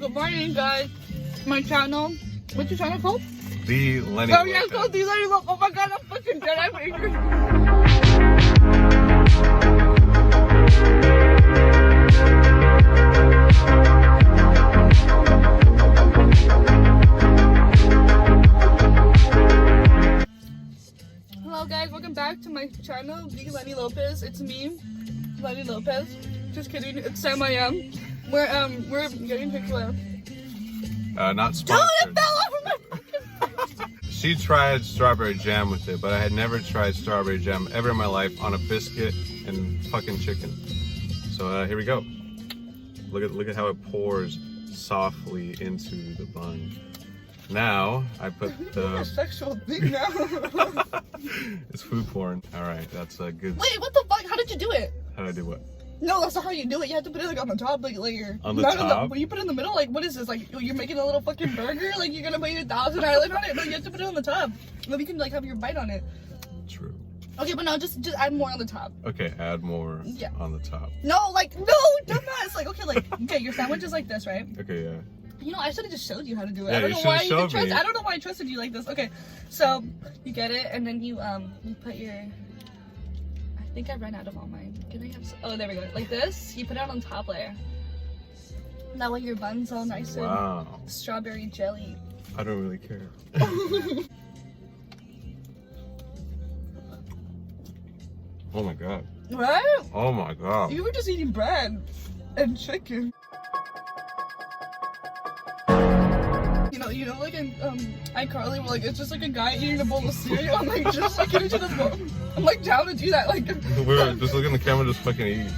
Good morning, guys. My channel. What's your channel called? The Lenny. Oh, yeah, it's called The Lenny Lopez. Oh my god, I'm fucking dead. I'm angry. Hello, guys. Welcome back to my channel, The Lenny Lopez. It's me, Lenny Lopez. Just kidding. It's Sam I Am. We're getting Chick-fil-A. Not sponsored. Dude, it fell off of my fucking face. She tried strawberry jam with it, but I had never tried strawberry jam ever in my life on a biscuit and fucking chicken. So here we go. Look at how it pours softly into the bun. Now I put the a sexual thing now. It's food porn. All right, that's a good. Wait, what the fuck? How did you do it? How do I do what? No, that's not how you do it. You have to put it like on the top, like layer. On the not top? When you put it in the middle, like what is this? Like you're making a little fucking burger? Like you're gonna put your Thousand Island on it? No, you have to put it on the top. Then you can like have your bite on it. True. Okay, but no, just add more on the top. Okay, add more Yeah. on the top. No, like no, dumbass. Like okay, your sandwich is like this, right? Okay, yeah. You know, I should have just showed you how to do it. Yeah, I don't you know why should've you showed trust. me. I don't know why I trusted you like this. Okay, so you get it, and then you put your. I think I ran out of all mine. Can I have? Oh, there we go. Like this, you put it on top layer. That way your bun's all nice Wow. and strawberry jelly. I don't really care. Oh my god. Right? Oh my god. You were just eating bread and chicken. You know, like in iCarly, where like it's just like a guy eating a bowl of cereal. I'm like, just like get into the bowl. I'm like down to do that. Like, We're just look in the camera, just fucking eat.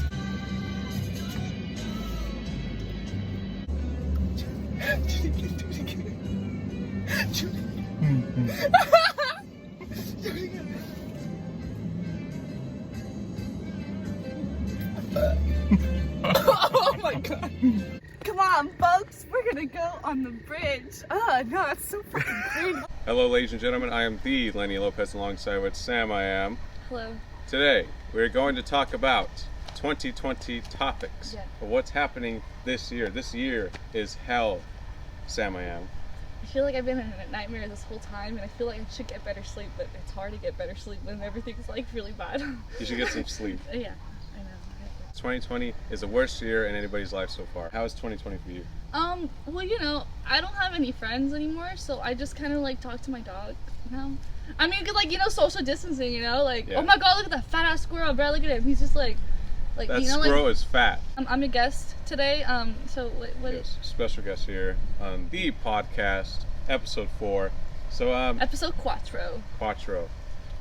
Oh my god. Come on, folks, we're gonna go on the bridge. Oh no, that's so fucking crazy. Hello, ladies and gentlemen. I am the Lenny Lopez, alongside with Sam. I am. Hello. Today, we're going to talk about 2020 topics. Yeah. But what's happening this year? This year is hell. Sam, I am. I feel like I've been in a nightmare this whole time, and I feel like I should get better sleep, but it's hard to get better sleep when everything's like really bad. You should get some sleep. Yeah, I know. 2020 is the worst year in anybody's life so far. How is 2020 for you? Well, you know, I don't have any friends anymore, so I just kind of like talk to my dog now. I mean, 'cause, like, you know, social distancing, you know, like, Yeah. oh my god, look at that fat ass squirrel, bro, look at him, he's just like That you know, squirrel like, is fat. I'm a guest today, so what Yes, special guest here on the podcast, episode 4. So, episode cuatro. Quattro.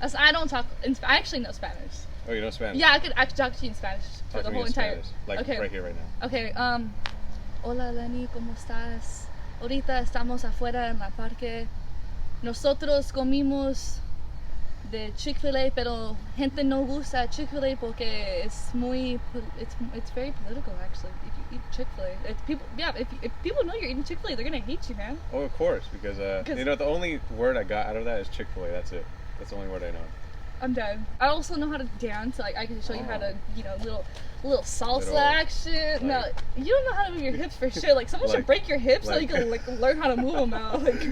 As I don't talk, I actually know Spanish. Oh, you know Spanish? Yeah, I could talk to you in Spanish for Talk the to me whole in entire. Spanish, like Okay. right here, right now. Okay, hola Lenny, ¿cómo estás? Ahorita estamos afuera en la parque. Nosotros comimos de Chick-fil-A, pero gente no gusta Chick-fil-A porque es muy, it's very political actually. If you eat Chick-fil-A, if people know you're eating Chick-fil-A, they're gonna hate you, man. Oh, of course, because you know, the only word I got out of that is Chick-fil-A. That's it. That's the only word I know. I'm done. I also know how to dance. Like I can show you how to, you know, little salsa Little, action. No, like- you don't know how to move your hips for shit. Like someone should Like- break your hips so like- you can like learn how to move them out. Like,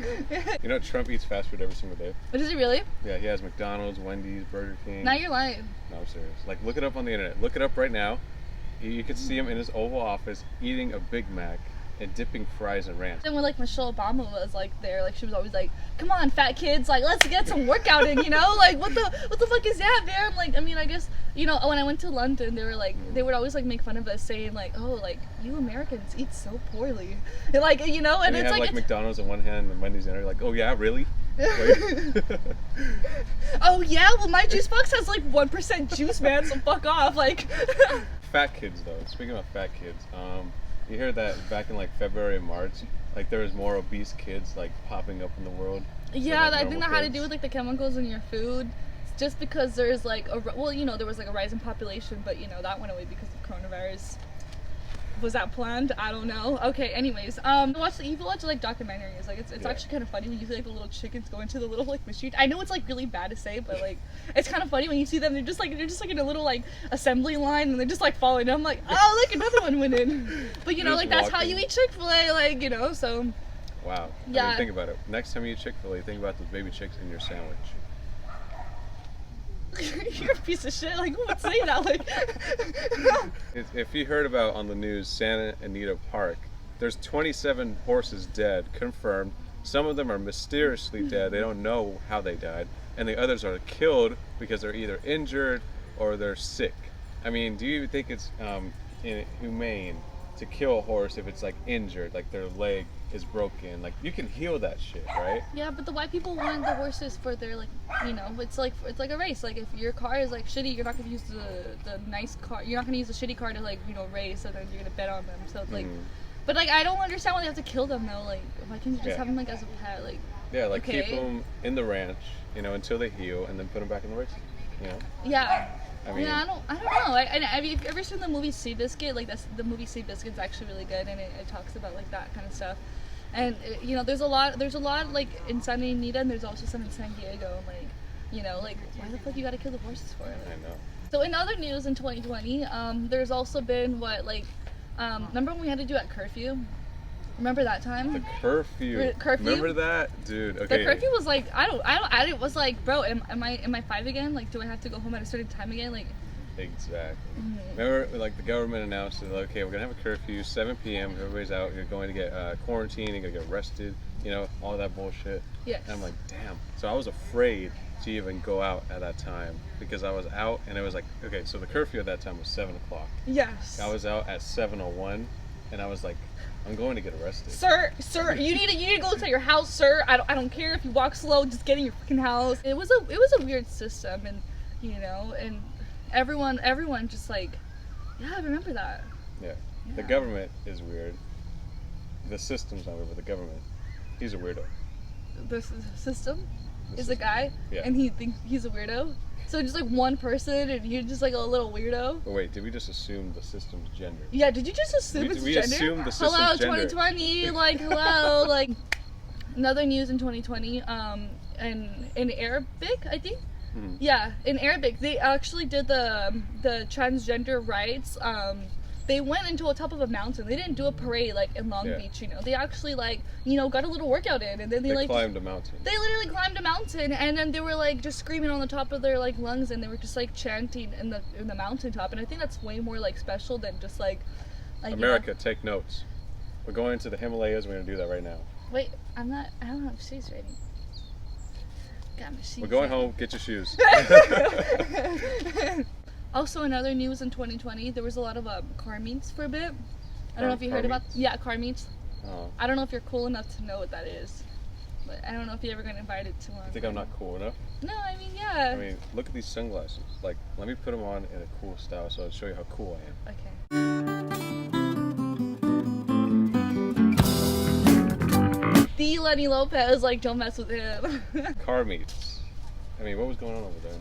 You know, Trump eats fast food every single day. but is it really? Yeah, he has McDonald's, Wendy's, Burger King. Now you're lying. No, I'm serious. Like, look it up on the internet. Look it up right now. You can see him in his Oval Office eating a Big Mac and dipping fries in ranch. Then when like Michelle Obama was like there, like she was always like, "Come on, fat kids, like let's get some workout in," you know? Like what the fuck is that, man? Like I mean, I guess you know when I went to London, they were like they would always like make fun of us, saying like, "Oh, like you Americans eat so poorly," and, like you know, and And it's they have like, McDonald's in one hand and Wendy's in the other. Like, oh yeah, really? Like, oh yeah, well my juice box has like 1% juice, man. So fuck off, like. fat kids though. Speaking of fat kids, you heard that back in like February and March, like there was more obese kids like popping up in the world. Yeah, than, like, I think that normal had to kids. do with like the chemicals in your food. Just because there's like well, you know, there was like a rise in population, but you know that went away because of coronavirus. was that planned? I don't know. Okay, anyways, you watch like documentaries. Like it's actually kind of funny when you see like the little chickens go into the little like machine. I know it's like really bad to say, but like it's kind of funny when you see them. They're just like in a little like assembly line, and they're just like following. I'm like, oh look, another one went in. But you know, like that's how you eat Chick-fil-A. Like, you know, so. Wow. Yeah. I mean, think about it. Next time you eat Chick-fil-A, think about those baby chicks in your sandwich. You're a piece of shit. Like, who would say that? Like, If you heard about on the news Santa Anita Park, there's 27 horses dead, confirmed. Some of them are mysteriously dead. They don't know how they died. And the others are killed because they're either injured or they're sick. I mean, do you think it's humane to kill a horse if it's like injured, like their leg is broken? Like, you can heal that shit, right? yeah, but the white people want the horses for their, like, you know, it's like a race. Like, if your car is like shitty, you're not gonna use the nice car. You're not gonna use the shitty car to, like, you know, race, and then you're gonna bet on them. So it's like, but like, I don't understand why they have to kill them though. Like, why can't you just have them like as a pet? Like, yeah, like okay. keep them in the ranch, you know, until they heal, and then put them back in the race, you know? Yeah. I mean, yeah, I don't know. Have you ever seen the movie Seabiscuit? Like, the movie Seabiscuit's actually really good, and it talks about like that kind of stuff. And you know, there's a lot like in Santa Anita, and there's also some in San Diego. And, like, you know, like, why the fuck you gotta kill the horses for it? Like, I know. So in other news in 2020, there's also been remember when we had to do at curfew? Remember that time? The curfew. Remember that, dude? Okay. The curfew was like, it was like, bro, am I 5 again? Like, do I have to go home at a certain time again? Like. Exactly. Remember, like, the government announced that, okay, we're gonna have a curfew, 7 p.m. Everybody's out. You're going to get quarantined. You're gonna get arrested. You know, all that bullshit. Yes. And I'm like, damn. So I was afraid to even go out at that time because I was out, and it was like, okay, so the curfew at that time was 7 o'clock. Yes. I was out at 7:01, and I was like, I'm going to get arrested. Sir, you need to go to your house, sir. I don't care if you walk slow. Just get in your freaking house. It was a weird system, and you know, and everyone just like, yeah, I remember that. Yeah. The government is weird. The system's not weird, but the government, he's a weirdo. The system is a guy, yeah. And he thinks he's a weirdo. So just like one person, and you're just like a little weirdo. But wait, did we just assume the system's gender? Yeah, did you just assume it's we gender? Assumed the system's hello, gender. 2020, like, hello, like. Another news in 2020, in Arabic, I think. Mm-hmm. Yeah, in Arabic, they actually did the transgender rights. They went into the top of a mountain. They didn't do a parade like in Long Beach, you know. They actually got a little workout in, and then they climbed a mountain. They literally climbed a mountain, and then they were like just screaming on the top of their like lungs, and they were just like chanting in the mountaintop. And I think that's way more like special than just like America, take notes. We're going to the Himalayas. We're gonna do that right now. Wait, I don't have shoes ready. Got my shoes. We're going home. Get your shoes. Also, in other news in 2020, there was a lot of car meets for a bit. I don't know if you heard about. Yeah, car meets. Oh. I don't know if you're cool enough to know what that is, but I don't know if you ever got invited to one. You think I'm not cool enough? No, I mean, yeah. I mean, look at these sunglasses. Like, let me put them on in a cool style so I'll show you how cool I am. Okay. The Lenny Lopez, like, don't mess with him. Car meets. I mean, what was going on over there?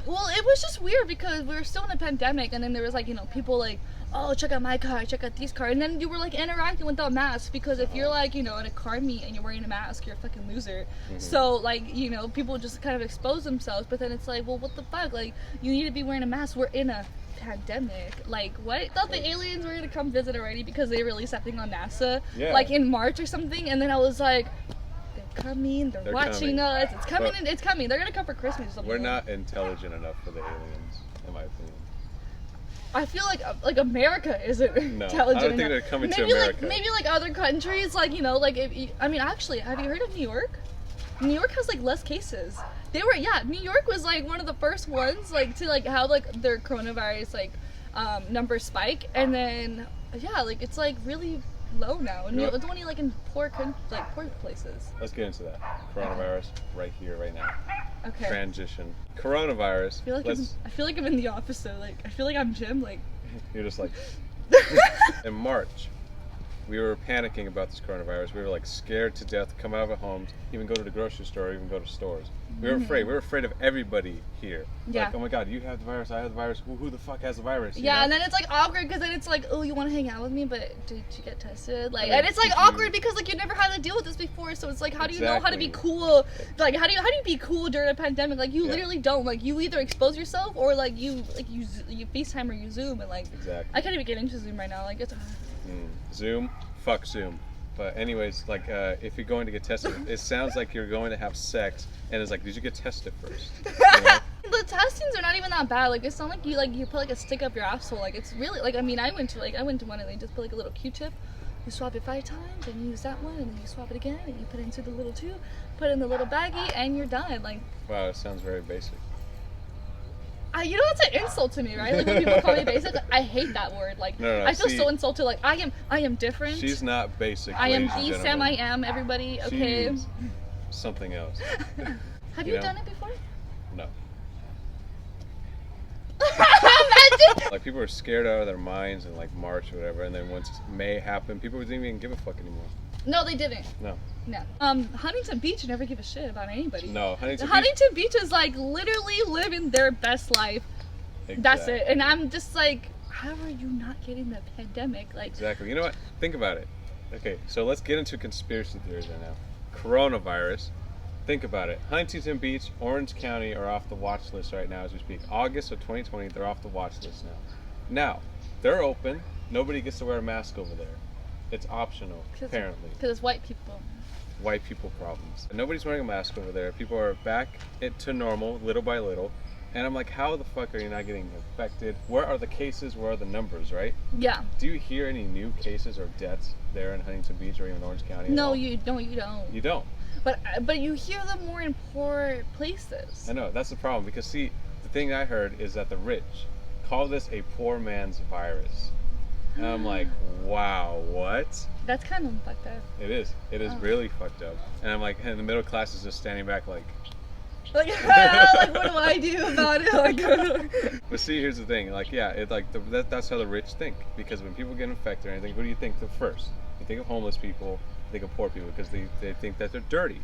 Well, it was just weird because we were still in a pandemic, and then there was like, you know, people like, oh, check out my car, check out these cars, and then you were like interacting without masks because if you're like, you know, in a car meet and you're wearing a mask, you're a fucking loser. Mm-hmm. So like, you know, people just kind of expose themselves, but then it's like, well, what the fuck? Like, you need to be wearing a mask. We're in a pandemic. Like, what? I thought the aliens were gonna come visit already because they released that thing on NASA, like in March or something, and then I was like, coming, they're watching us, it's coming, and it's coming, they're gonna come for Christmas or something. We're not intelligent enough for the aliens, in my opinion. I feel like America isn't intelligent I don't think enough. they're coming to America. Maybe like other countries, like, you know, like, actually, have you heard of New York? New York has like less cases. New York was like one of the first ones like to like have like their coronavirus like numbers spike, and then like it's like really low now, and it's only like in poor places. Let's get into that coronavirus right here, right now. Okay. Transition. Coronavirus. I feel like I'm in the office though. Like I feel like I'm Jim. Like you're just like in March, we were panicking about this coronavirus. We were like scared to death to come out of our homes, even go to the grocery store, even go to stores. We were afraid. We were afraid of everybody here. Yeah. Like, oh my God, you have the virus, I have the virus. Who the fuck has the virus? You Yeah, know? and then it's like awkward because then it's like, oh, you want to hang out with me, but did you get tested? Like, I mean, and it's like did awkward you- because like you never had to deal with this before, so it's like, how do you know how to be Exactly. cool? Like, how do you be cool during a pandemic? Like, you Yeah. literally don't. Like, you either expose yourself or like you FaceTime or you Zoom, and like Exactly. I can't even get into Zoom right now. Like, it's Zoom, fuck Zoom. But anyways, like if you're going to get tested, it sounds like you're going to have sex, and it's like, did you get tested first? You know? the testings are not even that bad. Like, it's not like you put like a stick up your asshole. Like, it's really like, I mean, I went to one and they just put like a little Q-tip. You swap it 5 times, and you use that one, and then you swap it again, and you put it into the little tube, put it in the little baggie, and you're done. Like, Wow, it sounds very basic. you know, that's an insult to me, right? Like, when people call me basic, I hate that word. Like, No, I feel see- so insulted. Like, I am different. She's not basic. I am ladies and the Sam I gentlemen. am, everybody, okay? She's something else. Have you you know? done it before? No. Imagine! Like, people are scared out of their minds in like March or whatever, and then once May happened, people didn't even give a fuck anymore. No, they didn't. No. No. Huntington Beach never give a shit about anybody. No. Huntington Beach is like literally living their best life. That's it. And I'm just like, how are you not getting the pandemic? Like, Exactly. You know what? Think about it. Okay, so let's get into conspiracy theories right now. Coronavirus. Think about it. Huntington Beach, Orange County are off the watch list right now as we speak. August of 2020, they're off the watch list now. Now, they're open. Nobody gets to wear a mask over there. It's optional, apparently. because it's white people. White people problems. And nobody's wearing a mask over there. People are back to normal, little by little. And I'm like, how the fuck are you not getting infected? Where are the cases? Where are the numbers, right? Yeah. Do you hear any new cases or deaths there in Huntington Beach or even Orange County? at No, all? you don't. You don't. But you hear them more in poor places. I know, that's the problem. Because see, the thing I heard is that the rich call this a poor man's virus. And I'm like, wow, what? That's kind of fucked up. It is. It is Oh. really fucked up. And I'm like, and the middle class is just standing back like, Like, like, what do I do about it? Like, but see, here's the thing. Like, yeah, it like that's how the rich think. Because when people get infected or anything, who do you think the first? You think of homeless people. You think of poor people because they think that they're dirty.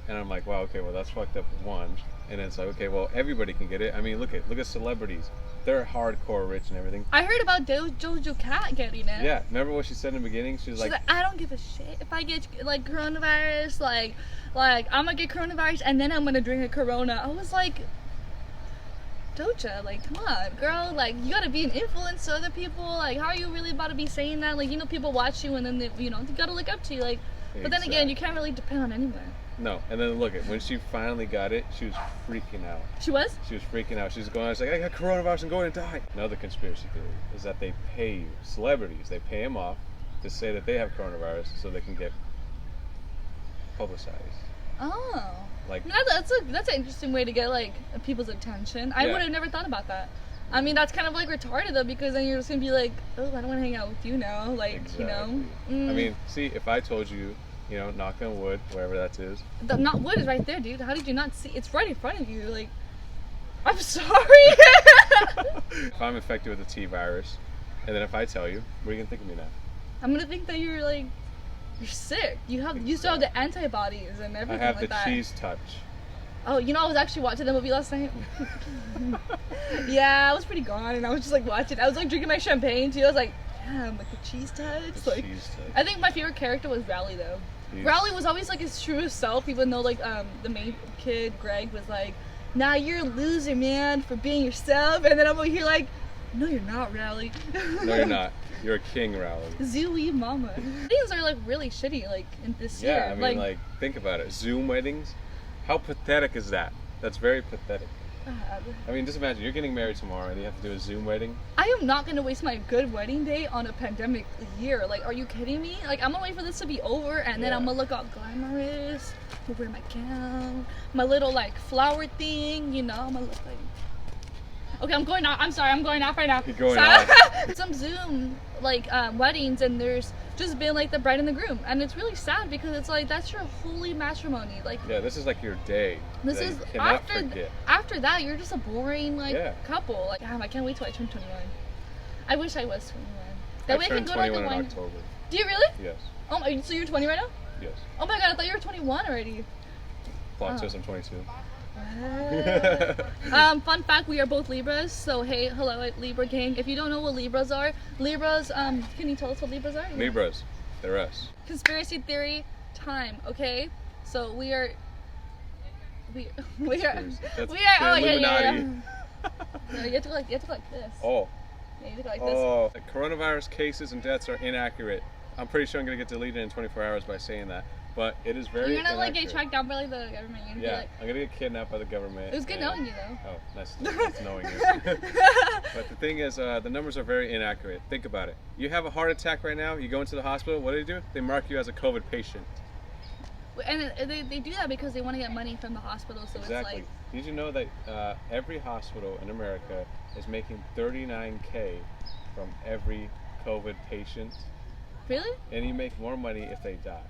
And I'm like, wow, okay, well that's fucked up. One, and then it's like, okay, well everybody can get it. I mean, look at celebrities. They're hardcore rich and everything. I heard about Doja Cat getting it. Yeah, remember what she said in the beginning? She's like, I don't give a shit if I get like coronavirus. Like I'm gonna get coronavirus and then I'm gonna drink a Corona. I was like, Doja, like, come on, girl. Like, you gotta be an influence to other people. Like, how are you really about to be saying that? Like, you know, people watch you and then they, you know, they gotta look up to you. Like, but then again, you can't really depend on anyone. No, and then look at when she finally got it, she was freaking out. She was? She was freaking out. She was going, she's like, I got coronavirus, I'm going to die. Another conspiracy theory is that they pay celebrities, they pay them off to say that they have coronavirus so they can get publicized. Oh. Like, That's an interesting way to get like people's attention. I Yeah. would have never thought about that. I mean, that's kind of like retarded though, because then you're just gonna be like, oh, I don't want to hang out with you now. Like, exactly. you know. I mean, see, if I told you, you know, knock on wood, whatever that is. The not wood is right there, dude. How did you not see? It's right in front of you. Like, I'm sorry. If I'm infected with the T virus, and then if I tell you, what are you gonna think of me now? I'm gonna think that you're like, you're sick. You still have the antibodies and I everything have like the that. cheese touch. Oh, you know, I was actually watching the movie last night. Yeah, I was pretty gone, and I was just like watching. I was like drinking my champagne too. I was like, damn, like the cheese touch. The Like, cheese touch. I think my favorite character was Rowley though. He's- Rowley was always like his truest self, even though like the main kid Greg was like, "Nah, you're a loser, man, for being yourself." And then I'm over here like, "No, you're not, Rowley." No, you're not. You're a king, Rowley. Zooey mama. Things are like really shitty like in this year. Yeah, I mean, like, think about it. Zoom weddings. How pathetic is that? That's very pathetic. God. I mean, just imagine you're getting married tomorrow and you have to do a Zoom wedding. I am not gonna waste my good wedding day on a pandemic year. Like, are you kidding me? Like, I'm gonna wait for this to be over and then Yeah. I'm gonna look all glamorous. I'm gonna wear my gown, my little like flower thing, you know. I'm gonna look like. Okay, I'm going off. I'm sorry, I'm going off right now. You're going off. Some Zoom like weddings, and there's just been like the bride and the groom, and it's really sad because it's like that's your holy matrimony. Like, Yeah, this is like your day. this that is you cannot after forget. after that you're just a boring like Yeah. couple. Like, damn, I can't wait till I turn 21. I wish I was 21. I That way I can turned go to like 21 the in wine. October. Do you really? Yes. Oh my, so you're 20 right now? Yes. Oh my god, I thought you were 21 already. Plot twist, I'm 22. Fun fact, we are both Libras, so hey, hello Libra gang. If you don't know what Libras are, can you tell us what Libras are? Libras, they're us. Conspiracy theory time, okay? So we are That's oh yeah. Illuminati. No, you have to go like this. Oh. Yeah, you have to go like this. Oh, coronavirus cases and deaths are inaccurate. I'm pretty sure I'm gonna get deleted in 24 hours by saying that, but it is very. You're gonna like get inaccurate. tracked down by like the government. You're gonna Yeah, be like, I'm gonna get kidnapped by the government. it was good knowing you though. Oh, nice knowing you. But the thing is, the numbers are very inaccurate. Think about it. You have a heart attack right now. You go into the hospital. What do? They mark you as a COVID patient. And they do that because they want to get money from the hospital. So Exactly. it's like. Did you know that every hospital in America is making $39K from every COVID patient? Really? And you make more money if they die.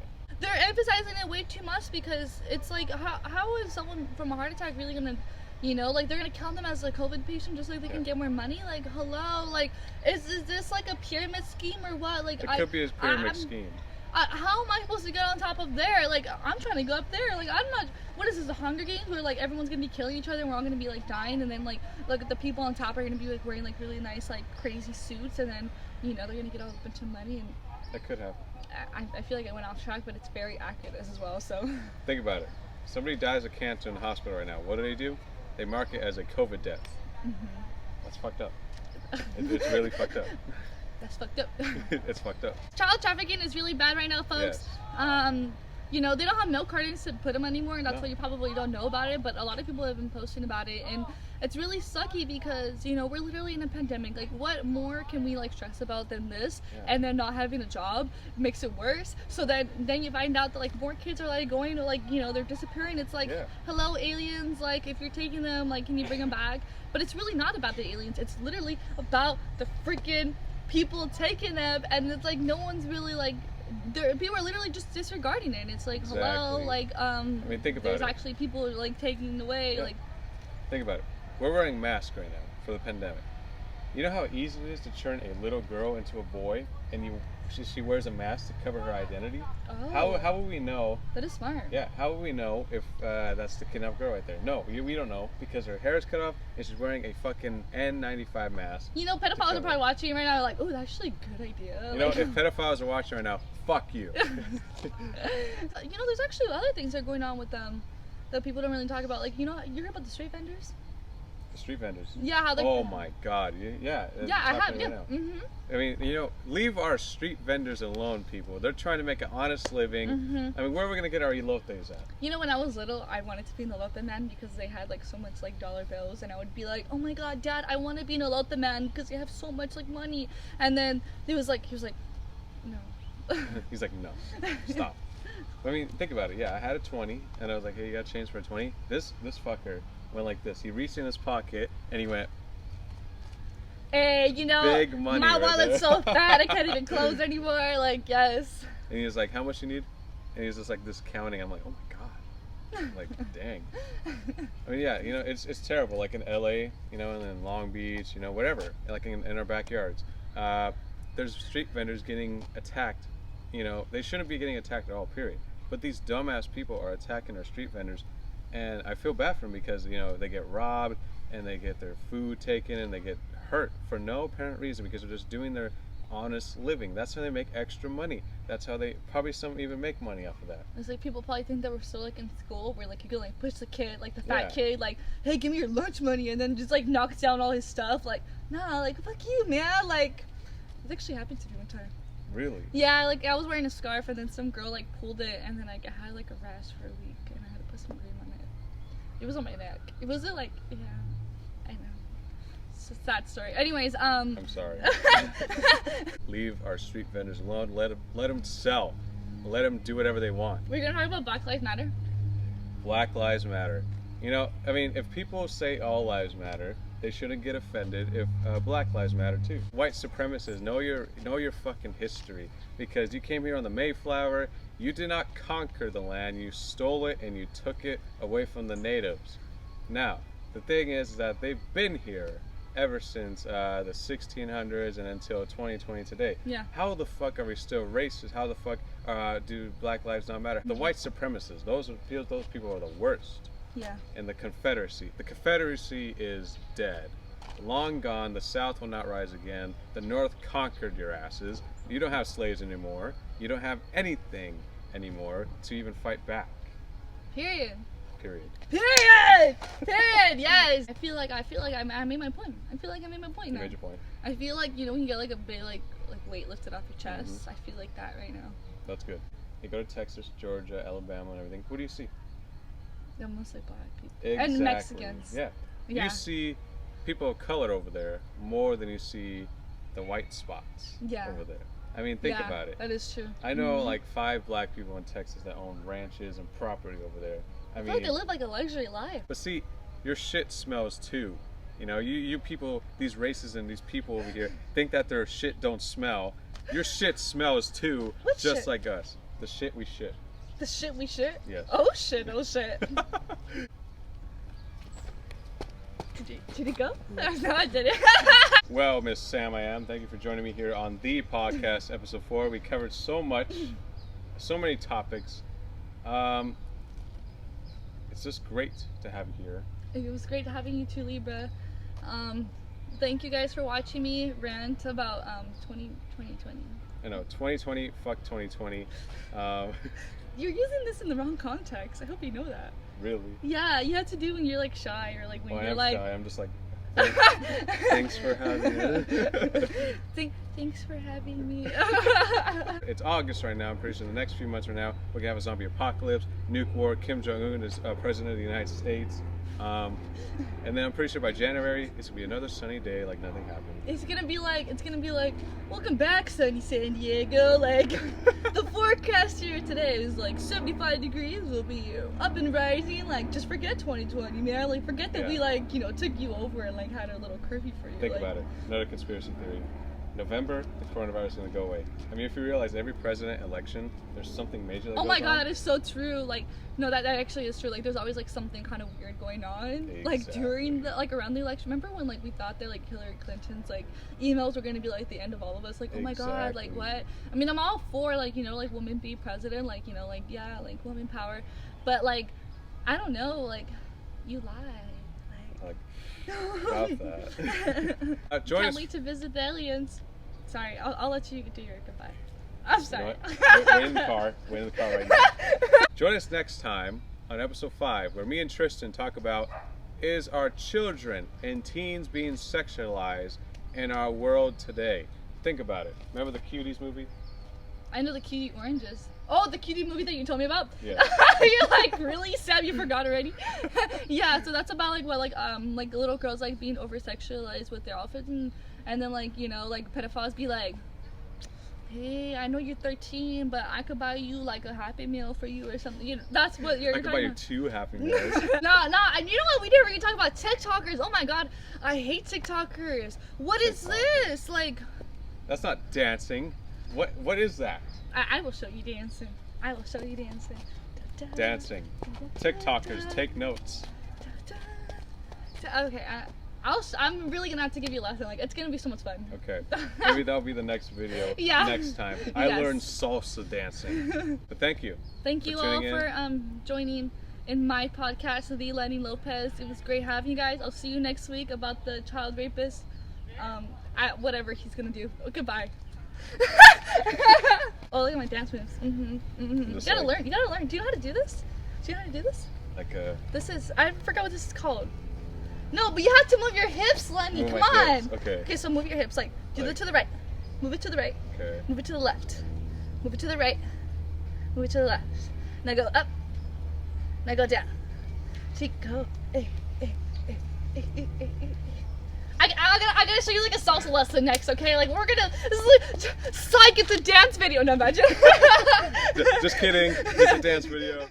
They're emphasizing it way too much because it's like, how is someone from a heart attack really gonna, like they're gonna count them as a COVID patient just so they can get more money? Like, hello, like, is this like a pyramid scheme or what? Like, It could be a pyramid scheme. How am I supposed to get on top of there? Like, I'm trying to go up there. Like, I'm not. What is this, the Hunger Games, where like everyone's gonna be killing each other and we're all gonna be like dying, and then like the people on top are gonna be like wearing like really nice like crazy suits, and then they're gonna get a bunch of money. And That could happen. I feel like I went off track, but it's very accurate as well. So Think about it. Somebody dies of cancer in the hospital right now. What do? They mark it as a COVID death. That's fucked up. It's really fucked up. that's fucked up. It's fucked up. Child trafficking is really bad right now, folks. Yes. They don't have milk cartons to put them anymore, and that's No. why you probably don't know about it, but a lot of people have been posting about it, and it's really sucky because, we're literally in a pandemic. Like, what more can we, like, stress about than this? Yeah. And then not having a job makes it worse. So then you find out that, like, more kids are, like, going to, like, they're disappearing. It's like, hello, aliens, like, if you're taking them, like, can you bring them back? But it's really not about the aliens. It's literally about the freaking people taking them, and it's like no one's really like people are literally just disregarding it. And it's like hello, Exactly. like think about there's it. actually people like taking away like Think about it. We're wearing masks right now for the pandemic. You know how easy it is to turn a little girl into a boy, and she wears a mask to cover her identity? oh How will we know? that is smart. Yeah, how will we know if that's the kidnapped girl right there? No, we don't know because her hair is cut off and she's wearing a fucking N95 mask. Pedophiles are probably watching right now like, oh, that's actually a good idea. If pedophiles are watching right now, fuck you. There's actually other things that are going on with them that people don't really talk about. Like, you heard about the street vendors? The street vendors. Yeah, how they. Oh my god, yeah. Yeah, I have. Right Yeah. now. Mhm. I mean, leave our street vendors alone, people. They're trying to make an honest living. I mean, where are we gonna get our elotes at? When I was little, I wanted to be an elote man because they had like so much like dollar bills, and I would be like, oh my god, Dad, I want to be an elote man because they have so much like money. And then he was like, no. He's like, no, stop. I mean, think about it. Yeah, I had a 20, and I was like, hey, you got change for a 20? This fucker went like this. He reached in his pocket, and he went, hey, big money my right wallet's there. so fat I can't even close anymore. Like, yes. And he was like, how much you need? And he was just like this counting. I'm like, oh my god. I'm like, dang. I mean, yeah, it's terrible. Like in LA, and in Long Beach, whatever. Like in our backyards. There's street vendors getting attacked. They shouldn't be getting attacked at all, period. But these dumbass people are attacking our street vendors. And I feel bad for them because, they get robbed and they get their food taken and they get hurt for no apparent reason because they're just doing their honest living. That's how they make extra money. That's how they probably some even make money off of that. It's like people probably think that we're still like in school where like you can like push the kid, like the fat Yeah. kid, like, hey, give me your lunch money, and then just like knocks down all his stuff. Like, nah, like fuck you, man. Like, it actually happened to me one time. Really? Yeah, like I was wearing a scarf and then some girl like pulled it, and then like I had like a rash for a week and I had to put some cream on it. It was on my neck. It wasn't like, yeah, I know. It's a sad story. Anyways, I'm sorry. Leave our street vendors alone. Let them sell. Let them do whatever they want. we're gonna talk about Black Lives Matter. Black Lives Matter. I mean, if people say all lives matter, they shouldn't get offended if Black Lives Matter too. White supremacists, know your fucking history, because you came here on the Mayflower. You did not conquer the land. You stole it and you took it away from the natives. Now, the thing is that they've been here ever since the 1600s and until 2020 today. Yeah. How the fuck are we still racist? How the fuck do Black lives not matter? The white supremacists, those people are the worst. Yeah. And the Confederacy. The Confederacy is dead. Long gone. The South will not rise again. The North conquered your asses. You don't have slaves anymore. You don't have anything anymore to even fight back. Period. Period. Period. Period. Yes. I feel like I made my point. I feel like I made my point You now. made your point. I feel like, you know, when you get like a big like weight lifted off your chest. I feel like that right now. That's good. You go to Texas, Georgia, Alabama, and everything. Who do you see? They're mostly black people. Exactly. And Mexicans. Yeah. Yeah. You see people of color over there more than you see the white spots over there. I mean, think about it. That is true. I know like 5 black people in Texas that own ranches and property over there. I feel like they live like a luxury life. But see, your shit smells too. You know, you people, these racists and these people over here think that their shit don't smell. Your shit smells too, What just shit? like us. The shit we shit. The shit we shit? Yes. Oh shit, oh shit. Did it go? No, I didn't. Well, Miss Sam, I am. Thank you for joining me here on the podcast, episode 4. We covered so much, so many topics. It's just great to have you here. It was great having you too, Libra. Thank you guys for watching me rant about 2020. I know, 2020, fuck 2020. You're using this in the wrong context. I hope you know that. Really? Yeah, you have to do when you're like shy or like when I you're am like. shy. I'm just like, thanks for having me. Thanks for having me. It's August right now. I'm pretty sure the next few months from now, we're gonna have a zombie apocalypse, nuke war. Kim Jong-un is president of the United States. And then I'm pretty sure by January, it's gonna be another sunny day like nothing happened. It's gonna be like, welcome back, sunny San Diego. Like, the forecast here today is like 75 degrees. We'll be up and rising. Like, just forget 2020, man. Like, forget that we like, you know, took you over and like had a little curfew for you. Think about it. Another conspiracy theory. November, the coronavirus is gonna go away. I mean, if you realize every president election, there's something major that goes Oh my god, on. that is so true. Like, no, that actually is true. Like, there's always like something kind of weird going on. Like during the around the election. Remember when like we thought that like Hillary Clinton's like emails were gonna be like the end of all of us? Like, oh my god, like what? I mean, I'm all for like, you know, like women be president, like, you know, like yeah, like women power. But like, I don't know, like you lie. Like about that. Join Can't us. wait to visit the aliens. Sorry, I'll let you do your goodbye. I'm sorry. You know what? We're in the car. We're in the car right now. Join us next time on episode 5, where me and Triston talk about is our children and teens being sexualized in our world today. Think about it. Remember the Cuties movie? I know the Cutie Oranges. Oh, the Cutie movie that you told me about? Yeah. You're like, really, Sam? You forgot already? Yeah, so that's about like what like little girls like being over sexualized with their outfits and then like, you know, like pedophiles be like, hey, I know you're 13, but I could buy you like a Happy Meal for you or something. You know, that's what you're I could talking buy you about. 2 Happy Meals. Nah, and you know what we didn't really talk about? TikTokers. Oh my god, I hate TikTokers. What is this? Like, That's not dancing. What is that? I will show you dancing. I will show you dancing. Dancing. TikTokers, take notes. Okay, I'm really gonna have to give you a lesson. Like, it's gonna be so much fun. Okay. Maybe that'll be the next video. Yeah. Next time. I Yes. learned salsa dancing. But thank you. Thank you for all tuning for joining in my podcast, The Lenny Lopez. It was great having you guys. I'll see you next week about the child rapist. Whatever he's gonna do. Oh, goodbye. Oh, look at my dance moves. You gotta learn. You gotta learn. Do you know how to do this? Do you know how to do this? Like This is, I forgot what this is called. No, but you have to move your hips, Lenny. Move Come my on. hips, okay. Okay, so move your hips. Like, do it to the right. Move it to the right. Okay. Move it to the left. Move it to the right. Move it to the left. Now go up. Now go down. See, go. I gotta show you like a salsa lesson next, okay? Like we're gonna, this is like, psych, it's a dance video. No, imagine. Just kidding. It's a dance video.